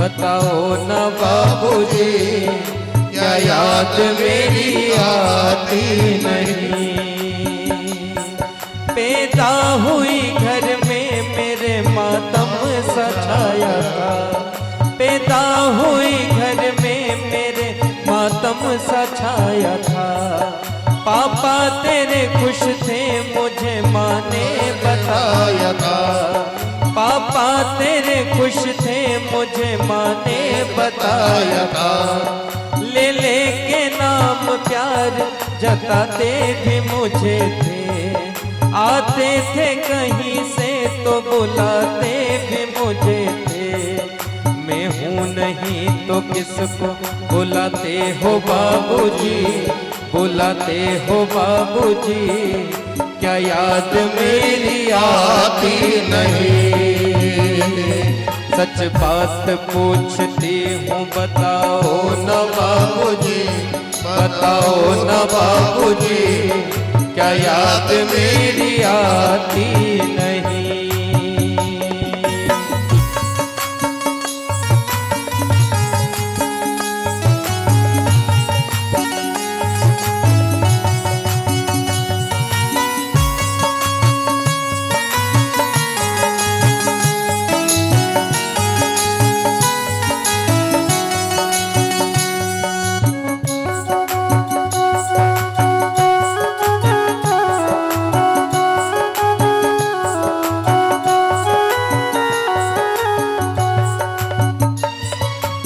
बताओ न बाबूजी, क्या याद मेरी आती नहीं। पैदा हुई घर में मेरे मातम सा छाया था, पैदा हुई घर में मेरे मातम सा छाया था। पापा तेरे खुश थे मुझे माँ ने बताया था, पापा तेरे खुश थे मुझे माँ ने बताया था। ले ले के नाम प्यार जताते भी मुझे थे, आते थे कहीं से तो बुलाते भी मुझे थे। मैं हूँ नहीं तो किसको बुलाते हो बाबूजी, बुलाते हो बाबूजी, क्या याद मेरी आती नहीं। सच बात पूछती हूँ बताओ न बाबूजी, बताओ न बाबूजी, क्या याद मेरी आती नहीं।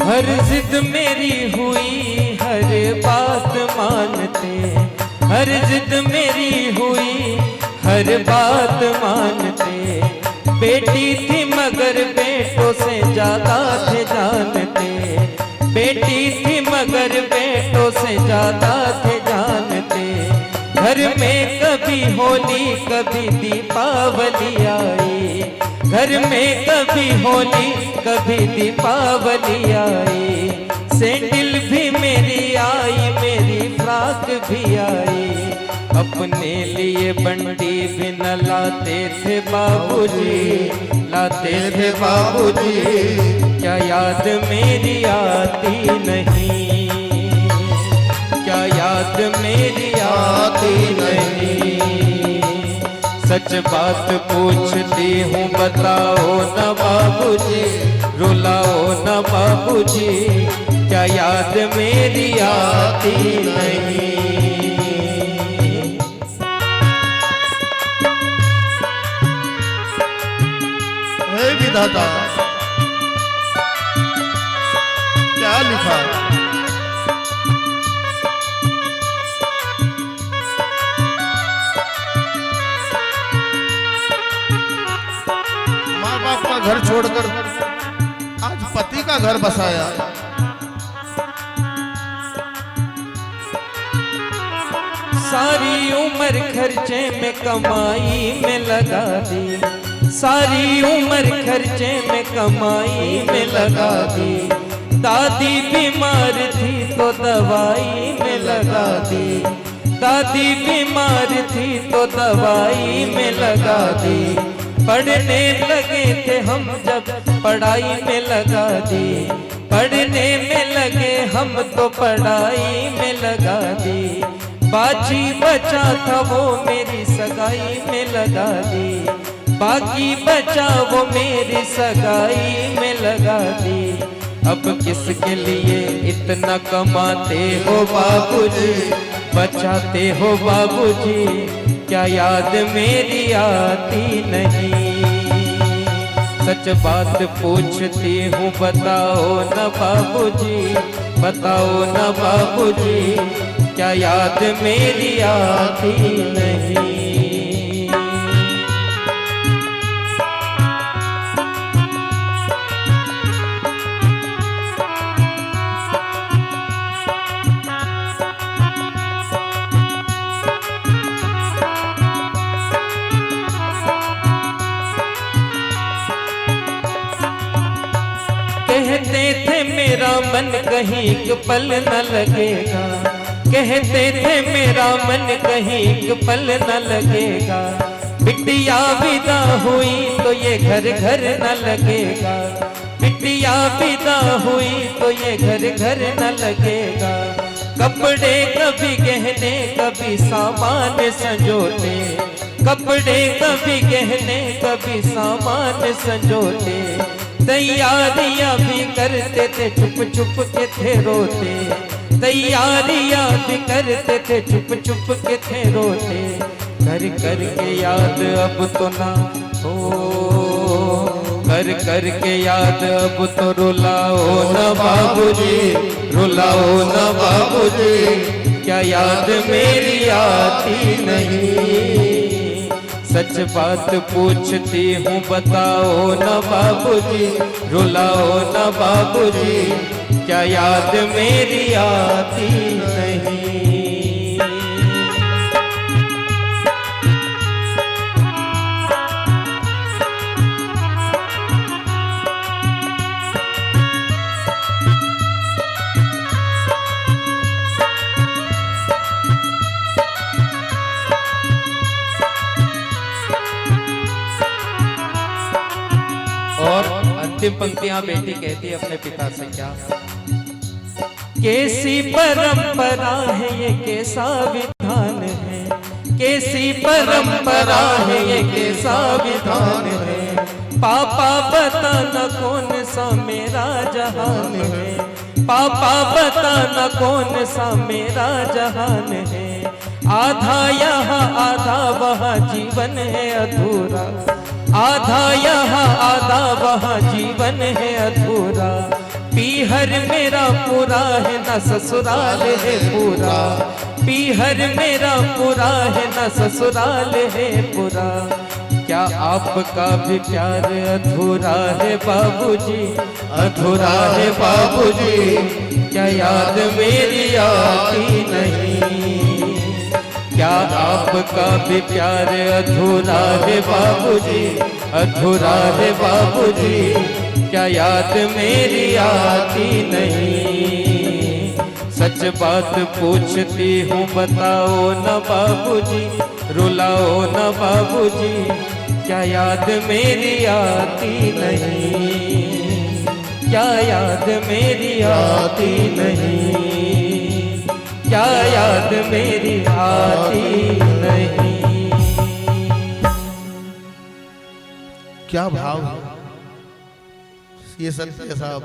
हर जिद मेरी हुई हर बात मानते, हर जिद मेरी हुई हर बात मानते। बेटी थी मगर बेटों से ज्यादा थे जानते, बेटी थी मगर बेटों से ज्यादा थे जानते। घर में कभी होली कभी दीपावली आई, घर में कभी होली कभी दीपावली आई। सैंडल भी मेरी आई मेरी फ्रॉक भी आई, अपने लिए बंडी भी न लाते थे बाबूजी, लाते थे बाबूजी, क्या याद मेरी आती नहीं, क्या याद मेरी आती नहीं। सच बात पूछती हूँ बताओ न बाबूजी, रुलाओ न बाबूजी, क्या याद मेरी आती नहीं। हे विधाता, क्या लिखा? माँ बाप का घर छोड़कर आज पति का घर बसाया। सारी उम्र खर्चे में कमाई में लगा दी, सारी उम्र खर्चे में कमाई में लगा दी। दादी बीमार थी तो दवाई में लगा दी, दादी बीमार थी तो दवाई में लगा दी। पढ़ने लगे थे हम जब पढ़ाई में लगा दी, पढ़ने में लगे हम तो पढ़ाई में लगा दी। बाजी बचा था वो मेरी सगाई में लगा दी, बाकी बचा वो मेरी सगाई में लगा दी। अब किसके लिए इतना कमाते हो बाबूजी, बचाते हो बाबूजी, क्या याद मेरी आती नहीं। सच बात पूछती हूँ बताओ न बाबूजी, बताओ न बाबूजी, क्या याद मेरी आती नहीं। कहते थे मेरा मन कहीं एक पल न लगेगा, कहते थे मेरा मन कहीं एक पल न लगेगा। बिटिया विदा हुई तो ये घर घर न लगेगा, बिटिया विदा तो ये घर घर न लगेगा। कपड़े कभी गहने कभी सामान संजोते, कपड़े कभी गहने कभी सामान संजोते। तैयारियां भी करते थे चुप चुप के थे रोते, तैयारियां भी करते थे चुप चुप के थे रोते। कर कर के याद अब तो ना हो, कर कर के याद अब तो रुलाओ न बाबूजी, रुलाओ न बाबूजी। क्या याद मेरी आती नहीं, सच बात पूछती हूँ बताओ न बाबूजी, रुलाओ न बाबूजी। क्या याद मेरी आती नहीं। और अंतिम पंक्तियां बेटी कहती है अपने पिता से क्या, कैसी परंपरा है ये कैसा विधान है, कैसी परंपरा है ये कैसा विधान है। पापा बताना कौन सा मेरा जहान है, पापा बताना कौन सा मेरा जहान है। आधा यहाँ आधा वहाँ जीवन है अधूरा, आधा यहाँ आधा वहाँ जीवन है अधूरा। पीहर मेरा पूरा है न ससुराल है पूरा, पीहर मेरा पूरा है न ससुराल है पूरा। क्या आपका भी प्यार अधूरा है बाबूजी, अधूरा है बाबूजी। क्या याद मेरी आती नहीं, क्या आपका भी प्यार अधूरा है बाबूजी, अधूरा है बाबूजी। क्या याद मेरी आती नहीं, सच बात पूछती हूँ बताओ न बाबूजी, रुलाओ न बाबूजी। क्या याद मेरी आती नहीं, क्या याद मेरी आती नहीं, क्या याद मेरी आती नहीं। क्या भाव है ये सत्य साहब।